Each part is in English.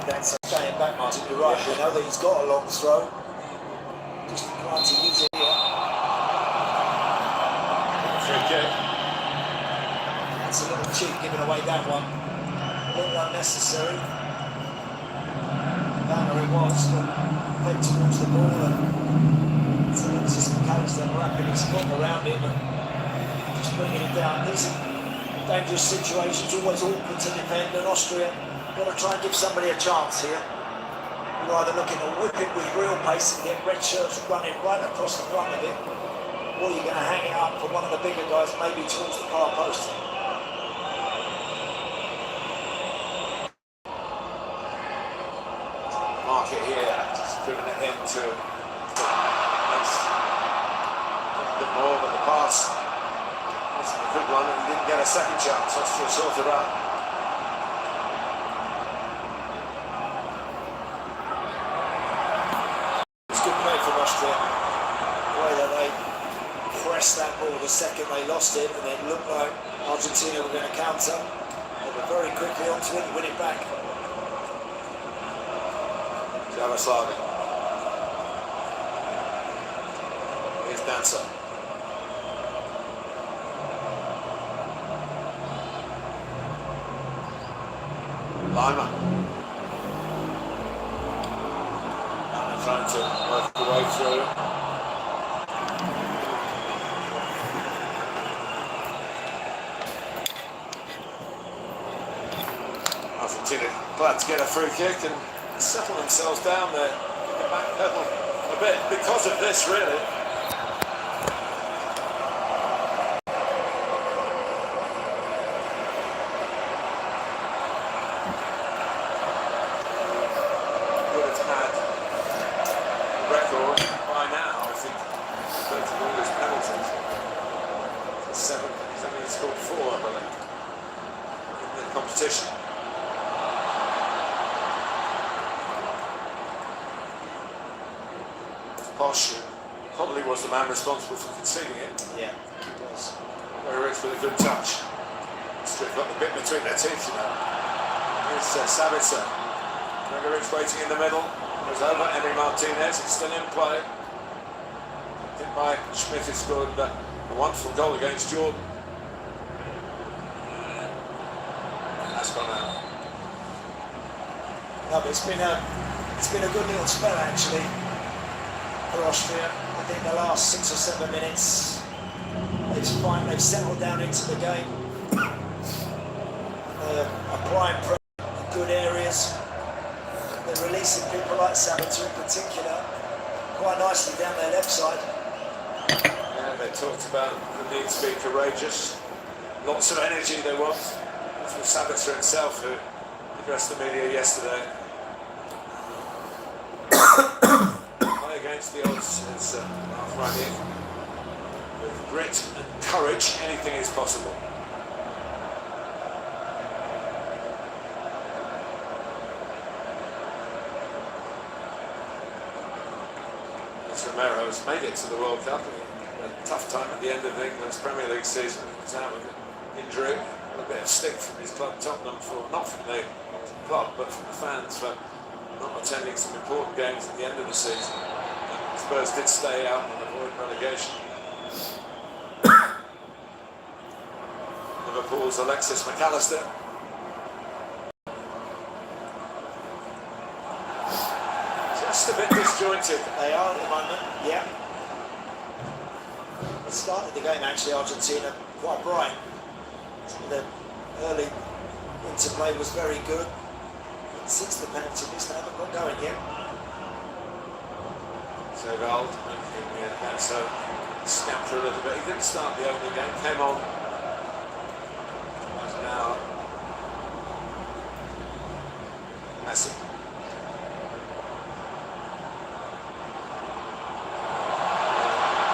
That's staying back, Martin. You're right. We know that he's got a long throw. Just trying to use it here. Free kick. That's a little cheap giving away that one. A little unnecessary. Banner it was, but head towards the ball, and it's Alexis McAllister wrapping his foot around him and just bringing it down. These are dangerous situations, always awkward to defend, and Austria got to try and give somebody a chance here. You're either looking to whip it with real pace and get red shirts running right across the front of it, or you're going to hang it up for one of the bigger guys, maybe towards the far post. Market here, just giving it into a bit more, but the pass wasn't a good one, and he didn't get a second chance. Austria sorted out. That ball the second they lost it, and it looked like Argentina were going to counter. They were very quickly onto it and win it back. Javaslavi. Here's Dancer. Lima. And trying to work the way through. Argentina glad to get a free kick and settle themselves down there, backpedal a bit because of this, really. Would have had a record by now, I think, of all his penalties. Seven, he's only scored 4, I believe, in the competition. Posh probably was the man responsible for conceding it. Yeah, he was. Very rich with a good touch. Stripped got the bit between their teeth, you know. Here's Sabitzer. Gregoritsch waiting in the middle. It was over. Henry Martinez, it's still in play. I think by Schmidt has scored a wonderful goal against Jordan. And that's gone out. No, but it's been a good little spell actually. Austria, I think the last 6 or 7 minutes they've settled down into the game. Applying pressure in good areas. They're releasing people like Sabitzer in particular quite nicely down their left side. Yeah, they talked about the need to be courageous. Lots of energy they want. That's what Sabitzer himself, who addressed the media yesterday. Against the odds is running. With grit and courage, anything is possible. Romero has made it to the World Cup. A tough time at the end of England's Premier League season. He was out with an injury. A bit of stick from his club Tottenham, not from the club, but from the fans for not attending some important games at the end of the season. Spurs did stay out and avoid relegation. Liverpool's Alexis McAllister. Just a bit disjointed. They are at the moment, yeah. They started the game actually, Argentina, quite bright. The early interplay was very good. And since the penalty miss, they haven't got going yet. Sevald, so snapped for a little bit. He didn't start the opening game, came on about an hour. Messi.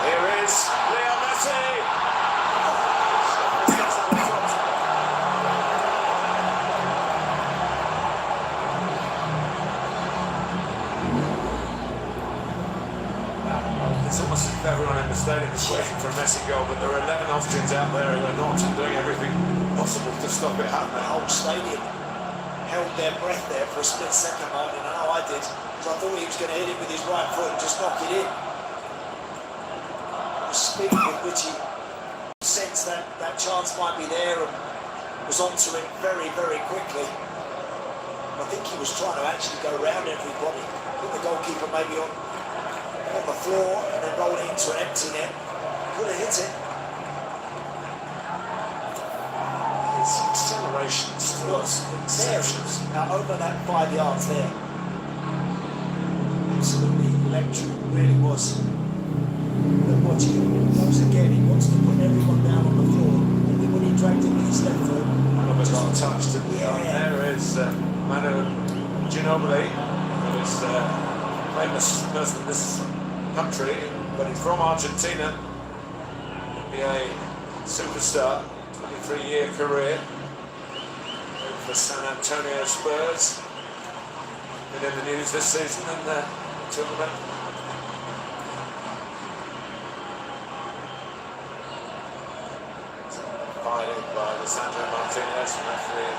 Here is Leo Messi! It's almost as if everyone in the stadium is waiting for a Messi goal, but there are 11 Austrians out there who are not doing everything possible to stop it happening. The whole stadium held their breath there for a split second, Martin. I know I did, because I thought he was going to hit it with his right foot and just knock it in. The speed with which he sensed that chance might be there and was onto it very, very quickly. I think he was trying to actually go around everybody, put the goalkeeper maybe on the floor and then roll it into an empty net. Could have hit it. His acceleration was exceptions. Now over that 5 yards there. Absolutely electric, really was. But watching him once again, he wants to put everyone down on the floor. And then when he dragged it with his left foot, Robert got touched at the end. There is Manu Ginobili, who is a famous person in this country, but he's from Argentina. NBA superstar, 23-year career. Played for San Antonio Spurs. Been in the news this season in the tournament. Fighting by Lisandro Martinez, referee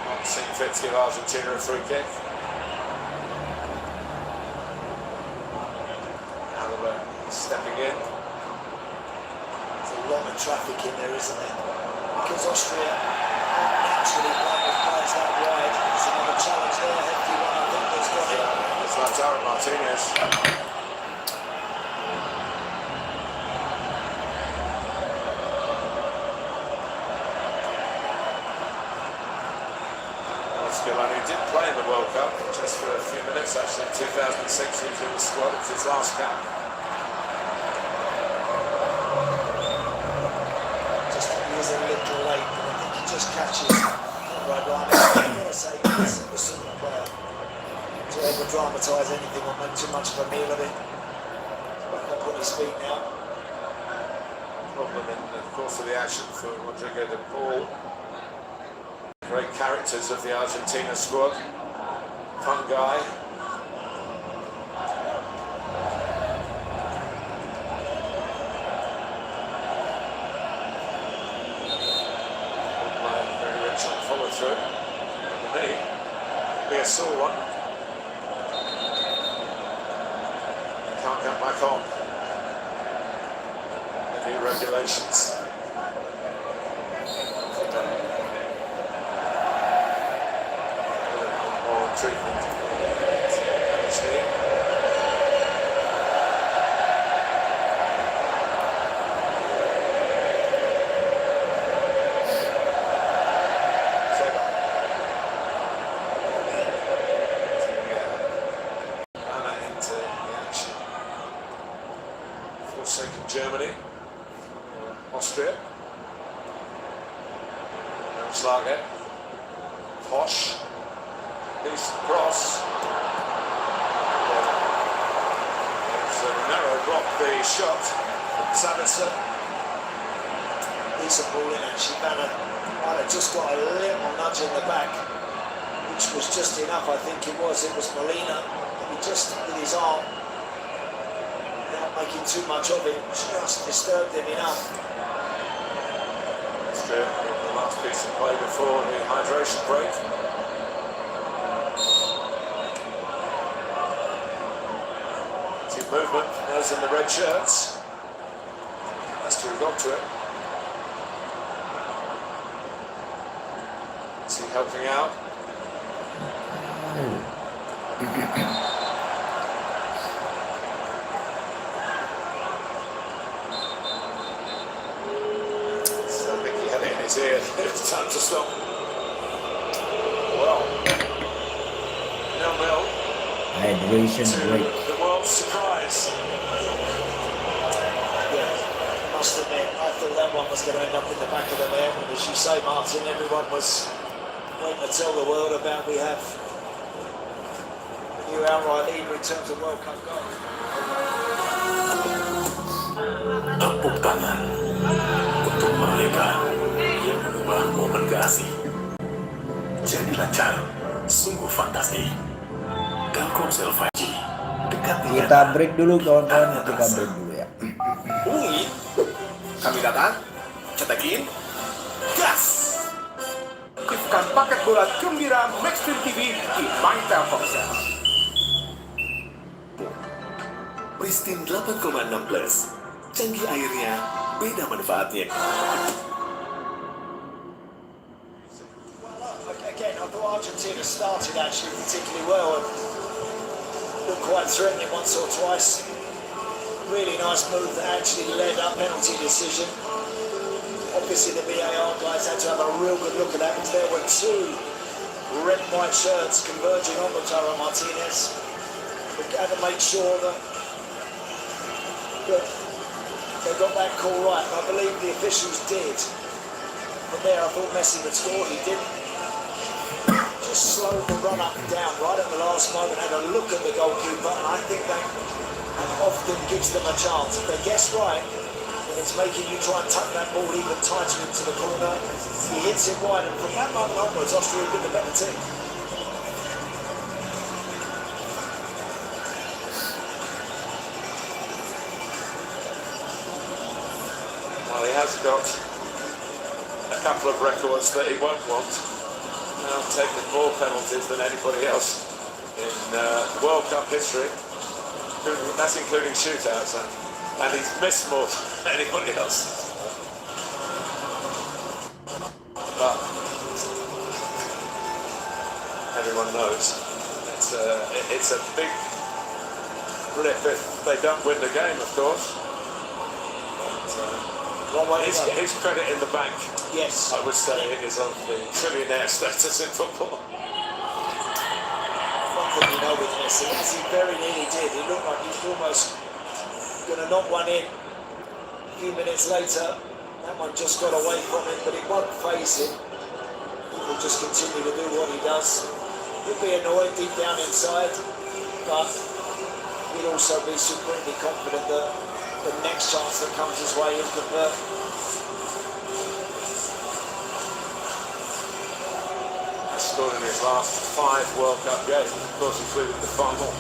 not seeing fit to give Argentina a free kick. Alaba stepping in. there's a lot of traffic in there, isn't there? Because Austria aren't naturally playing with players that wide. There's another challenge there, hefty one, I think that's got it. It's Lautaro Martinez. He did play in the World Cup just for a few minutes actually. In 2006 he was in the squad. It was his last cap. Just he is a little late, but I think he just catches the right line. I've got to say, he's a super player. To ever dramatise anything or make too much of a meal of it. He's back up on his feet now. Problem in the course of the action for Rodrigo de Paul. Great characters of the Argentina squad. Fun guy. Very rich on follow through. For me, be a sore one. Can't get back on. The new regulations. Treatment. Into the action. Forsaken Germany, Austria. Schlager, Posch. Decent cross. So Romero blocked the shot from Sabitzer. Decent ball in actually. Banner might have just got a little nudge in the back, which was just enough, I think it was. It was Molina. He just, with his arm, without making too much of it, just disturbed him enough. That's true. The last piece of play before the hydration break. Movement, those in the red shirts. Leicester got to it. Is he helping out? So I think he had it in his ear. It's time to stop. Well, 0-0. Hydration break. The world's surprise. Yeah, must admit, I thought that one was going to end up in the back of the net. And as you say, Martin, everyone was waiting to tell the world about we have a new outright leader in terms of World Cup goals. Tepuk tangan untuk mereka yang mengubah momen kasih. Jadi lancar, sungguh fantastis. Telkomsel 5G dekat dengan Kita break dulu kawan-kawan, kita break dulu ya. Hubungi kami datang, cetekin, gas. Aktifkan paket bola gembira Maxstream TV di My Telkomsel. Pristine 8,6 plus. Canggih airnya, beda manfaatnya. Again, I thought Argentina started actually particularly well and looked quite threatening once or twice. Really nice move that actually led up penalty decision. Obviously the VAR guys had to have a real good look at that because there were two red and white shirts converging on Lautaro Martinez. We had to make sure that they got that call right. I believe the officials did. From there I thought Messi would score, he didn't. Just slowed the run up and down right at the last moment, had a look at the goalkeeper, and I think that often gives them a chance. If they guess right, and it's making you try and tuck that ball even tighter into the corner, he hits it wide, and from that moment onwards, Austria have been the better team. Well, he has got a couple of records that he won't want. Now taken more penalties than anybody else in World Cup history. That's including shootouts, and he's missed more than anybody else. But everyone knows it's a big blip if they don't win the game, of course. But, his credit in the bank, Yes, I would say, is of the trillionaire status in football. one thing you know with Messi, as he very nearly did, he looked like he was almost going to knock one in. A few minutes later, that one just got away from him, but it won't faze him. He will just continue to do what he does. He'll be annoyed deep down inside, but he'll also be supremely confident that the next chance that comes his way he'll convert. Scored in his last 5 World Cup games, of course including the final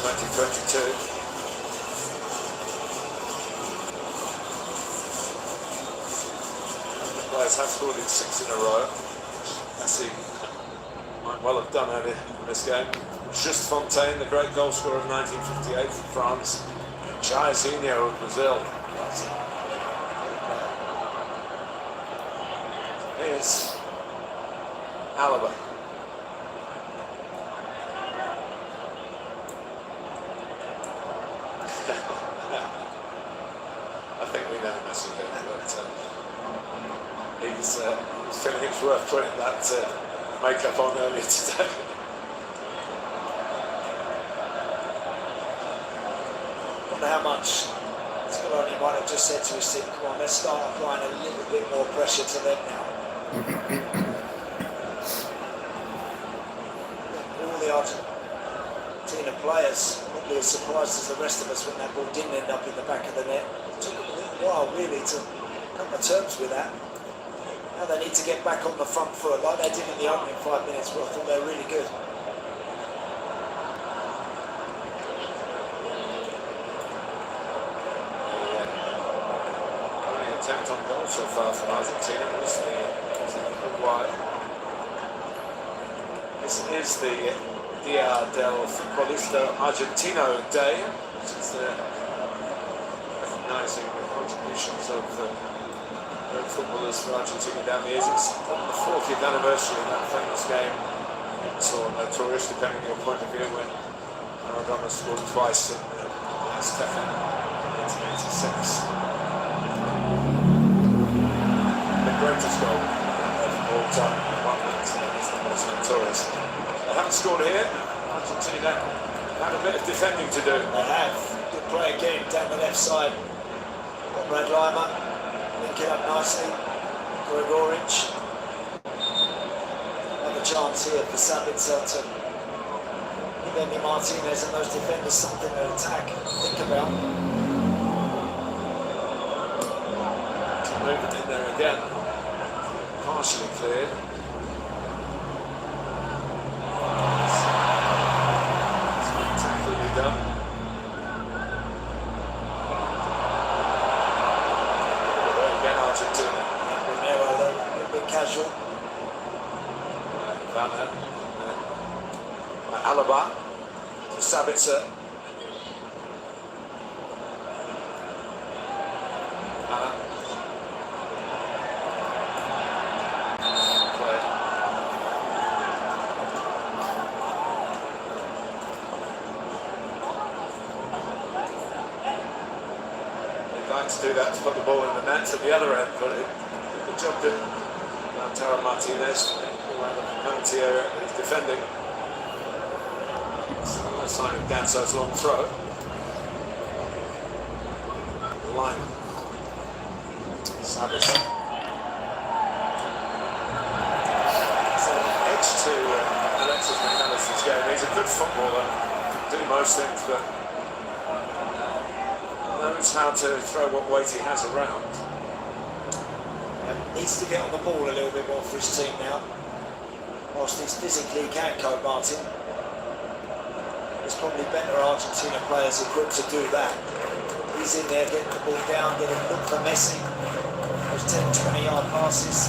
2022. The players have scored in 6 in a row. Messi might well have done it in this game. Just Fontaine, the great goal scorer of 1958 for France. Jairzinho of Brazil. Here's Alaba. I think we know Messi here, but he's feeling it's worth putting that makeup on earlier today. I wonder how much Scaloni might have just said to his team, come on, let's start applying a little bit more pressure to them now. All the Argentina players wouldn't be as surprised as the rest of us when that ball didn't end up in the back of the net. It took them a little while really to come to terms with that. Now they need to get back on the front foot like they did in the opening 5 minutes where I thought they were really good. Attempt on goal so far from Argentina was the wide. This is the Dia del Futbolista Argentino Day, which is recognising the contributions of great footballers for Argentina down the years. It's on the 40th anniversary of that famous game, or notorious depending on your point of view, when Maradona scored twice in Azteca in 1986. Greatest goal of all time, one that's the most notorious. They haven't scored here. Argentina had a bit of defending to do. They have. Good play again down the left side. Got Brad Lima linking up nicely. Gregoric. Another chance here for Sabitzer to give Emi Martinez and those defenders something to attack. Think about. Moving in there again. Partially cleared. Spectacularly done. Again, Argentina. Romero, a little bit casual. Vanna, Alaba, Sabitzer. To do that, to put the ball in the net at the other end, but good job did Lautaro Martinez around the penalty area. He's defending. No sign of Ganso's long throw. Line. Sabis. So edge to Alexis McAllister's game. He's a good footballer, can do most things, but knows how to throw what weight he has around. Needs to get on the ball a little bit more for his team now. Whilst he's physically can cope, Martin, there's probably better Argentina players equipped to do that. He's in there getting the ball down, getting a look for Messi. Those 10-20 yard passes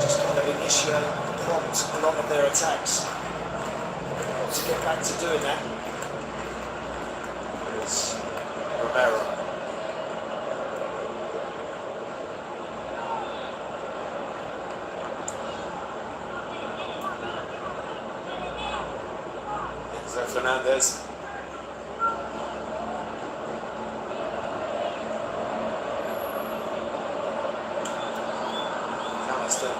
just kind of initiate, prompt a lot of their attacks. Got to get back to doing that. Romero. Enzo Fernandez. Callister.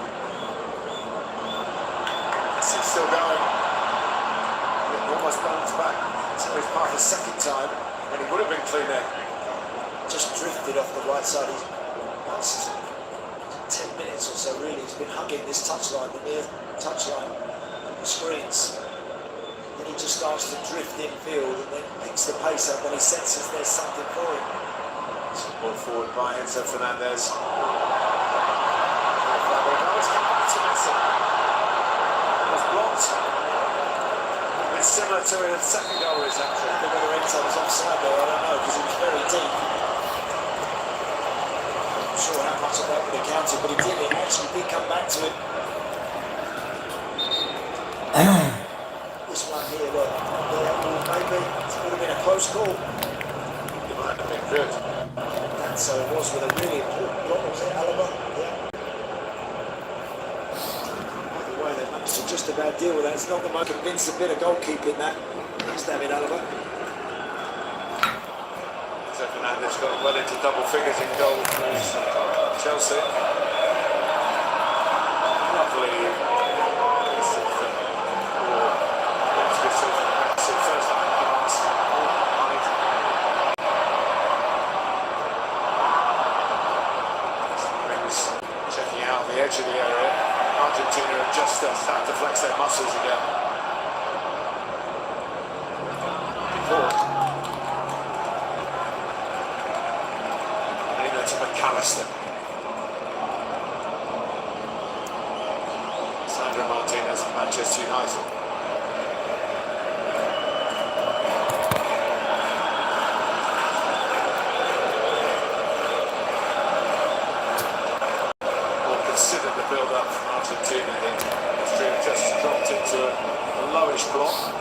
He's still going. Almost bounced back. So he's part of the second time. And he would have been clean there. Just drifted off the right side. He's 10 minutes or so really. He's been hugging this touchline, the near touchline, and the screens. Then he just starts to drift infield and then picks the pace up when he senses there's something for him. Ball forward by Enzo Fernandez. Now it's come back to Messi. It was blocked. It's similar to his second goal is actually. I don't know whether Enzo was offside there, I don't know, because it was very deep. I'm not sure how much of that would have counted, but it actually did come back to him. This one here, look, maybe it would have been a close call. It might have been good. And so it was with a really important block, was it Alaba? Yeah. Either way, they managed to just about deal with that. It's not the most convincing bit of goalkeeping, that. That's David Alaba. Enzo Fernandez got well into double figures in goal for Chelsea. Lovely piece of first time pass. Checking out the edge of the area. Argentina have just started to flex their muscles again. To McAllister. Sandro Martinez, Manchester United. Well, consider the build-up from Argentina here. The stream just dropped into a lowish block.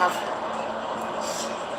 Have